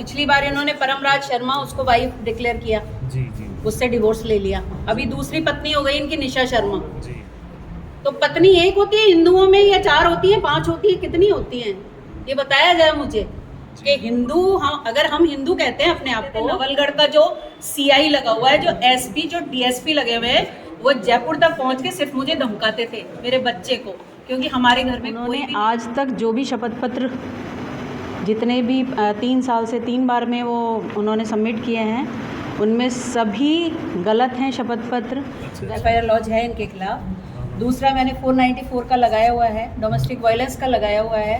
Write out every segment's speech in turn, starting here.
पिछली बार इन्होंने परमराज शर्मा उसको वाइफ डिक्लेयर किया, जी जी उससे डिवोर्स ले लिया। अभी दूसरी पत्नी हो गई इनकी निशा शर्मा। जी। तो पत्नी एक होती है हिंदुओं में या 4 होती है, 5 होती है, कितनी होती हैं? ये बताया जाए मुझे कि हिंदू हम, अगर हम हिंदू कहते हैं अपने आप को। नवलगढ़ का जो सीआई लगा हुआ है, जो एसपी, जो डीएसपी लगे हुए हैं, वो जयपुर तक पहुंच के सिर्फ मुझे धमकाते थे, मेरे बच्चे को, क्योंकि हमारे घर में कोई भी आज तक जो भी शपथ पत्र जितने भी 3 साल से 3 बार में वो उन्होंने सबमिट किए हैं, उनमें सभी गलत हैं शपथ पत्र। एफआईआर लॉन्च है इनके खिलाफ। दूसरा मैंने 494 का लगाया हुआ है, डोमेस्टिक वायलेंस का लगाया हुआ है,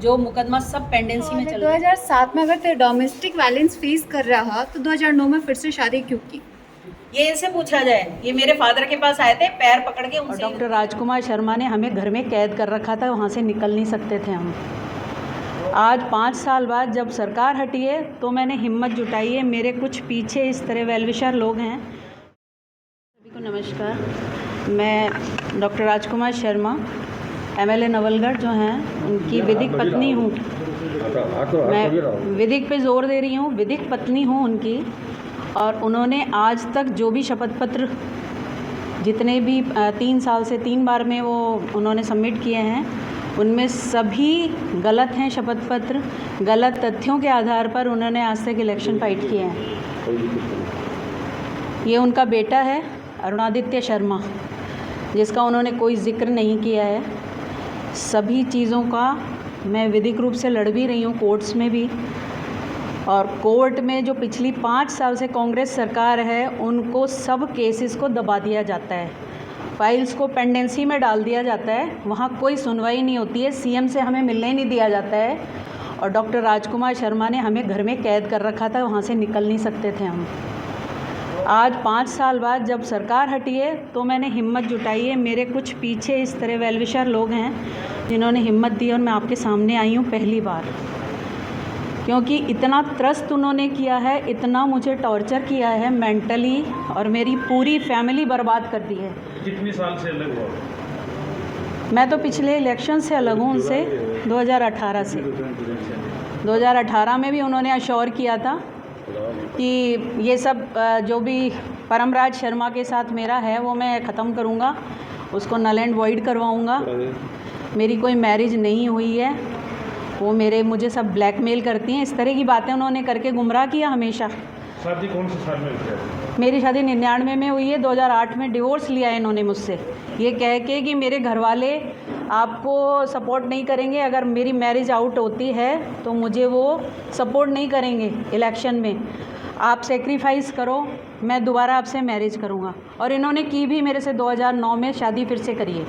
जो मुकदमा सब पेंडेंसी में चल रहा है। 2007 में अगर ते डोमेस्टिक वायलेंस फेस कर रहा तो 2009 में फिर से शादी क्यों की? ये इनसे पूछा जाए। ये मेरे फादर के पास आए थे, पैर पकड़ के उनसे। डॉक्टर राजकुमार शर्मा ने हमें घर में कैद कर रखा था, वहाँ से निकल नहीं सकते थे हम। आज 5 साल बाद जब सरकार हटी है तो मैंने हिम्मत जुटाई है। मेरे कुछ पीछे इस तरह वेलविशर लोग हैं। सभी को नमस्कार। मैं डॉक्टर राजकुमार शर्मा, एमएलए नवलगढ़ जो हैं, उनकी विधिक पत्नी हूँ। मैं विधिक पे जोर दे रही हूँ, विधिक पत्नी हूँ उनकी। और उन्होंने आज तक जो भी शपथ पत्र जितने भी 3 साल से 3 बार में वो उन्होंने सबमिट किए हैं, उनमें सभी गलत हैं शपथ पत्र। गलत तथ्यों के आधार पर उन्होंने आज तक इलेक्शन फाइट किए हैं। ये उनका बेटा है अरुणादित्य शर्मा, जिसका उन्होंने कोई जिक्र नहीं किया है। सभी चीज़ों का मैं विधिक रूप से लड़ भी रही हूँ कोर्ट्स में भी, और कोर्ट में जो पिछली 5 साल से कांग्रेस सरकार है, उनको सब केसेस को दबा दिया जाता है, फाइल्स को पेंडेंसी में डाल दिया जाता है, वहाँ कोई सुनवाई नहीं होती है, सीएम से हमें मिलने ही नहीं दिया जाता है। और डॉक्टर राजकुमार शर्मा ने हमें घर में कैद कर रखा था, वहाँ से निकल नहीं सकते थे हम। आज 5 साल बाद जब सरकार हटी है तो मैंने हिम्मत जुटाई है। मेरे कुछ पीछे इस तरह वेलविशर लोग हैं जिन्होंने हिम्मत दी, और मैं आपके सामने आई हूँ पहली बार, क्योंकि इतना त्रस्त उन्होंने किया है, इतना मुझे टॉर्चर किया है मेंटली, और मेरी पूरी फैमिली बर्बाद कर दी है। कितने साल से अलग हुआ? मैं तो पिछले इलेक्शन से अलग हूँ उनसे, 2018 से। 2018 में भी उन्होंने अश्योर किया था कि ये सब जो भी परमराज शर्मा के साथ मेरा है वो मैं ख़त्म करूँगा, उसको नल एंड वॉइड करवाऊँगा। मेरी कोई मैरिज नहीं हुई है, वो मुझे सब ब्लैकमेल करती हैं, इस तरह की बातें उन्होंने करके गुमराह किया हमेशा। शादी कौन से साल में हुई है? मेरी शादी 99 में हुई है। 2008 में डिवोर्स लिया है इन्होंने मुझसे, ये कह के कि मेरे घर वाले आपको सपोर्ट नहीं करेंगे, अगर मेरी मैरिज आउट होती है तो मुझे वो सपोर्ट नहीं करेंगे इलेक्शन में, आप सेक्रीफाइस करो, मैं दोबारा आपसे मैरिज करूँगा। और इन्होंने की भी मेरे से 2009 में शादी फिर से करी है,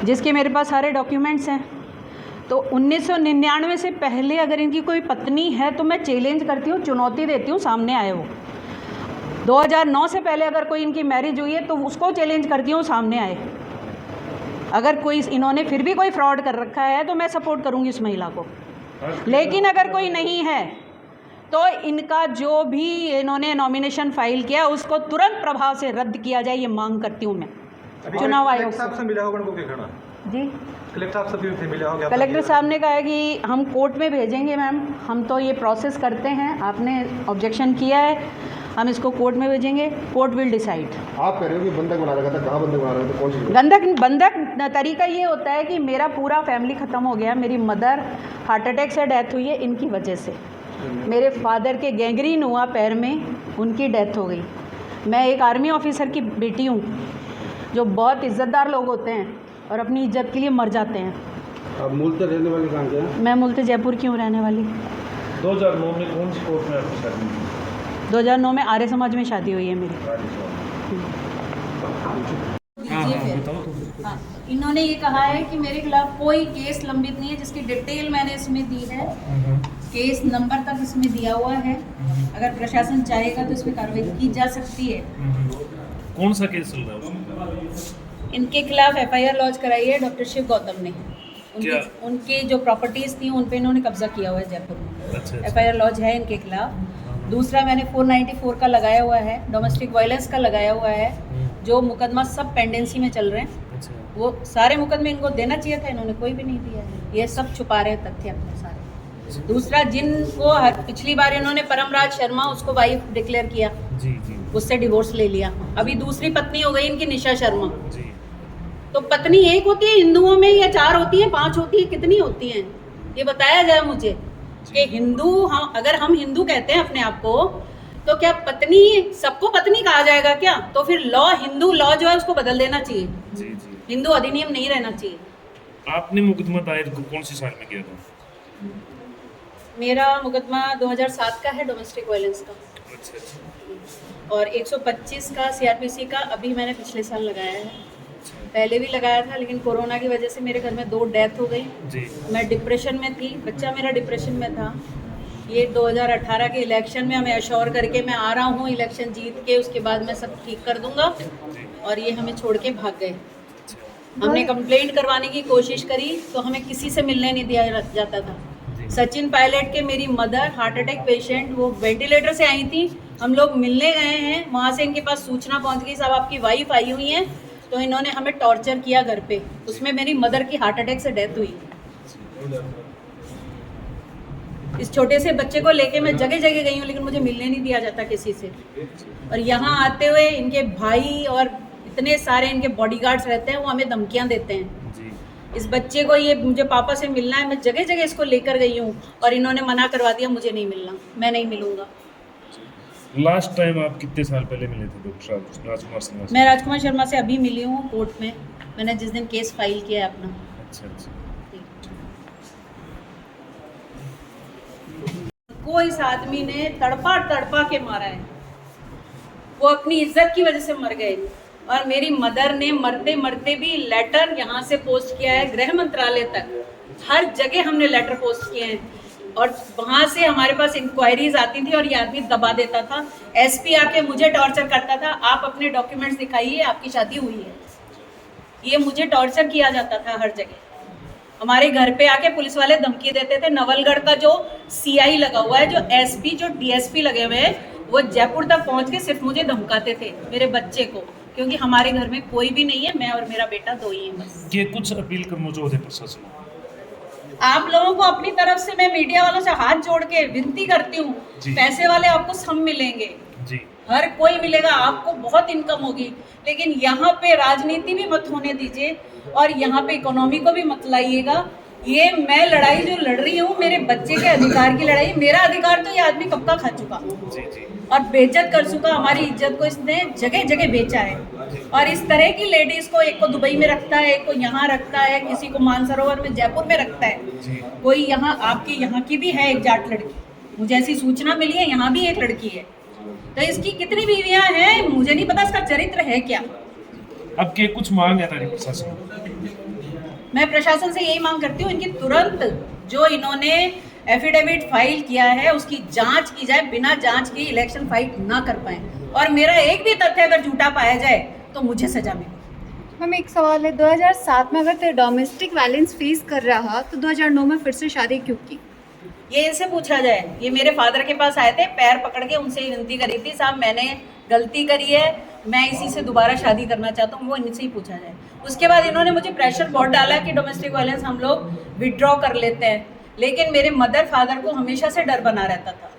जिसके मेरे पास सारे डॉक्यूमेंट्स हैं। तो 1999 से पहले अगर इनकी कोई पत्नी है तो मैं चैलेंज करती हूँ, चुनौती देती हूँ, सामने आए वो। 2009 से पहले अगर कोई इनकी मैरिज हुई है तो उसको चैलेंज करती हूँ, सामने आए। अगर कोई इन्होंने फिर भी कोई फ्रॉड कर रखा है तो मैं सपोर्ट करूँगी उस महिला को। लेकिन अगर कोई नहीं है तो इनका जो भी इन्होंने नॉमिनेशन फाइल किया उसको तुरंत प्रभाव से रद्द किया जाए, ये मांग करती हूँ मैं चुनाव आयोग से। मिला होगा उनको क्या कहना? जी, कलेक्टर साहब से मिला होगा? कलेक्टर साहब ने कहा है कि हम कोर्ट में भेजेंगे मैम, हम तो ये प्रोसेस करते हैं, आपने ऑब्जेक्शन किया है, हम इसको कोर्ट में भेजेंगे, कोर्ट विल डिसाइड। आप कह रहे हो कि बंधक बना रखा था, कहाँ बंधक बना रहे थे, कौन सी? बंधक तरीका ये होता है कि मेरा पूरा फैमिली ख़त्म हो गया। मेरी मदर हार्ट अटैक से डेथ हुई है इनकी वजह से, मेरे फादर के गैंग्रीन हुआ पैर में, उनकी डेथ हो गई। मैं एक आर्मी ऑफिसर की बेटी हूँ, जो बहुत इज़्ज़तदार लोग होते हैं और अपनी इज्जत के लिए मर जाते हैं। आप मूलतः रहने वाली कहाँ के हैं? मैं मूलतः जयपुर की हूँ रहने वाली। 2009 में कौन सी कोर्ट में आपकी शादी हुई? 2009 में आर्य समाज में शादी हुई है मेरी। हाँ, इन्होंने ये कहा है कि मेरे खिलाफ कोई केस लंबित नहीं है, जिसकी डिटेल मैंने इसमें दी है, केस नंबर तक इसमें दिया हुआ है। अगर प्रशासन चाहेगा तो इस पर कार्रवाई की जा सकती है। कौन सा केस चल रहा है? इनके खिलाफ एफआईआर लॉन्च कराई है डॉक्टर शिव गौतम ने। क्या? उनकी जो प्रॉपर्टीज़ थी उन पे इन्होंने कब्जा किया हुआ है जयपुर में। अच्छा। एफआईआर लॉन्च है इनके खिलाफ। दूसरा मैंने 494 का लगाया हुआ है, डोमेस्टिक वायलेंस का लगाया हुआ है, जो मुकदमा सब पेंडेंसी में चल रहे हैं। अच्छा। वो सारे मुकदमे इनको देना चाहिए था, इन्होंने कोई भी नहीं दिया है। ये सब छुपा रहे तथ्य अपने सारे। दूसरा, जिनको पिछली बार इन्होंने परमराज शर्मा उसको वाइफ डिक्लेयर किया, जी जी उससे डिवोर्स ले लिया। अभी दूसरी पत्नी हो गई इनकी निशा शर्मा। जी। तो पत्नी एक होती है हिंदुओं में, या 4 होती है, 5 होती है, कितनी होती हैं? ये बताया जाए मुझे कि हिंदू, हम अगर हम हिंदू कहते हैं अपने आप को, तो क्या पत्नी सबको पत्नी कहा जाएगा क्या? तो फिर लॉ, हिंदू लॉ जो है उसको बदल देना चाहिए, जी जी। हिंदू अधिनियम नहीं रहना चाहिए। आपने मुकदमा दायर कौन सी साल में किया था? मेरा मुकदमा 2007 का है, डोमेस्टिक वायलेंस का, अच्छा अच्छा। और 125 का सीआरपीसी का अभी मैंने पिछले साल लगाया है। पहले भी लगाया था, लेकिन कोरोना की वजह से मेरे घर में 2 डेथ हो गई। जी। मैं डिप्रेशन में थी, बच्चा मेरा डिप्रेशन में था। ये 2018 के इलेक्शन में हमें अश्योर करके मैं आ रहा हूँ, इलेक्शन जीत के उसके बाद मैं सब ठीक कर दूंगा, और ये हमें छोड़ के भाग गए। हमने कंप्लेंट करवाने की कोशिश करी तो हमें किसी से मिलने नहीं दिया जाता था। सचिन पायलट के मेरी मदर हार्ट अटैक पेशेंट, वो वेंटिलेटर से आई थी, हम लोग मिलने गए हैं, वहाँ से इनके पास सूचना पहुँच गई, साहब आपकी वाइफ आई हुई हैं, तो इन्होंने हमें टॉर्चर किया घर पे। उसमें मेरी मदर की हार्ट अटैक से डेथ हुई। इस छोटे से बच्चे को लेके मैं जगह जगह गई हूँ, लेकिन मुझे मिलने नहीं दिया जाता किसी से। और यहाँ आते हुए इनके भाई और इतने सारे इनके बॉडीगार्ड्स रहते हैं, वो हमें धमकियाँ देते हैं। जी। इस बच्चे को, ये मुझे पापा से मिलना है, मैं जगह जगह इसको लेकर गई हूँ, और इन्होंने मना करवा दिया, मुझे नहीं मिलना, मैं नहीं मिलूंगा। लास्ट टाइम आप कितने साल पहले मिले थे डॉक्टर राजकुमार शर्मा से? मैं राजकुमार शर्मा से अभी मिली हूँ कोर्ट में, मैंने जिस दिन केस फाइल किया है अपना। अच्छा अच्छा। को इस आदमी ने तड़पा तड़पा के मारा है, वो अपनी इज्जत की वजह से मर गए। और मेरी मदर ने मरते मरते भी लेटर यहाँ से पोस्ट किया है गृह मंत्रालय तक, हर जगह हमने लेटर पोस्ट किए हैं, और वहाँ से हमारे पास इंक्वायरीज आती थी और ये आदमी दबा देता था। एसपी आके मुझे टॉर्चर करता था, आप अपने डॉक्यूमेंट्स दिखाइए, आपकी शादी हुई है। ये मुझे टॉर्चर किया जाता था हर जगह। हमारे घर पे आके पुलिस वाले धमकी देते थे। नवलगढ़ का जो सीआई लगा हुआ है, जो एसपी, जो डीएसपी लगे हुए हैं, वो जयपुर तक पहुंच के सिर्फ मुझे धमकाते थे, मेरे बच्चे को, क्योंकि हमारे घर में कोई भी नहीं है, मैं और मेरा बेटा 2 ही हैं बस। ये कुछ अपील करना चाहते प्रशासन को? आप लोगों को अपनी तरफ से मैं मीडिया वालों से हाथ जोड़ के विनती करती हूँ, पैसे वाले आपको सब मिलेंगे जी, हर कोई मिलेगा, आपको बहुत इनकम होगी, लेकिन यहाँ पे राजनीति भी मत होने दीजिए, और यहाँ पे इकोनॉमी को भी मत लाइएगा। ये मैं लड़ाई जो लड़ रही हूँ, मेरे बच्चे के अधिकार की लड़ाई, मेरा अधिकार तो ये आदमी कब का खा चुका जी जी। और बेइज्जत कर चुका। हमारी इज्जत को इसने जगह जगह बेचा है, और इस तरह की लेडीज को, एक को दुबई में रखता है, एक को यहाँ रखता है, किसी को मानसरोवर में जयपुर में रखता है, कोई यहाँ आपकी यहाँ की भी है एक जाट लड़की, मुझे ऐसी सूचना मिली है, यहाँ भी एक लड़की है। तो इसकी कितनी बीवियां हैं मुझे नहीं पता, इसका चरित्र है क्या। अब के कुछ मांग है तारी प्रशासन? मैं प्रशासन से यही मांग करती हूँ, इनकी तुरंत जो इन्होंने एफिडेविट फाइल किया है उसकी जांच की जाए, बिना जांच के इलेक्शन फाइट ना कर पाए, और मेरा एक भी तथ्य अगर झूठा पाया जाए तो मुझे सजा मिले। मैम एक सवाल है, 2007 में अगर डोमेस्टिक वायलेंस फेस कर रहा तो 2009 में फिर से शादी क्यों की? ये इनसे पूछा जाए। ये मेरे फादर के पास आए थे, पैर पकड़ के उनसे ही विनती करी थी, साहब मैंने गलती करी है, मैं इसी से दोबारा शादी करना चाहता हूँ, वो इनसे ही पूछा जाए। उसके बाद इन्होंने मुझे प्रेशर बहुत डाला कि डोमेस्टिक वायलेंस हम लोग विड्रॉ कर लेते हैं, लेकिन मेरे मदर फादर को हमेशा से डर बना रहता था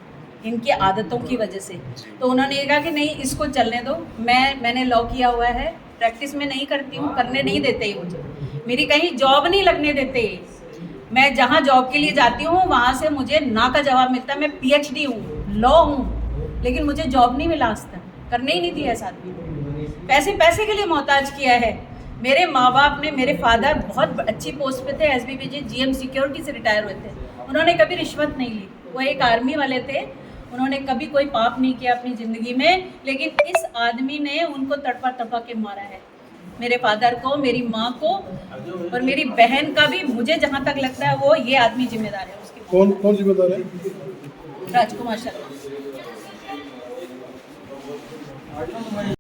इनकी आदतों की वजह से। तो उन्होंने ये कहा कि नहीं, इसको चलने दो, मैंने लॉ किया हुआ है, प्रैक्टिस में नहीं करती हूँ, करने नहीं देते ही मुझे, मेरी कहीं जॉब नहीं लगने देते। मैं जहाँ जॉब के लिए जाती हूँ वहाँ से मुझे ना का जवाब मिलता है। मैं PhD हूँ, लॉ हूँ, लेकिन मुझे जॉब नहीं मिला आज तक, करने ही नहीं दिया इस आदमी ने। पैसे के लिए मोहताज किया है। मेरे माँ बाप ने, मेरे फादर बहुत अच्छी पोस्ट पे थे, SBPG GM सिक्योरिटी से रिटायर हुए थे, उन्होंने कभी रिश्वत नहीं ली, वो एक आर्मी वाले थे, उन्होंने कभी कोई पाप नहीं किया अपनी ज़िंदगी में, लेकिन इस आदमी ने उनको तड़पा तड़पा के मारा है, मेरे फादर को, मेरी माँ को और मेरी बहन का भी। मुझे जहाँ तक लगता है वो ये आदमी जिम्मेदार है उसकी। कौन जिम्मेदार है? राजकुमार शर्मा।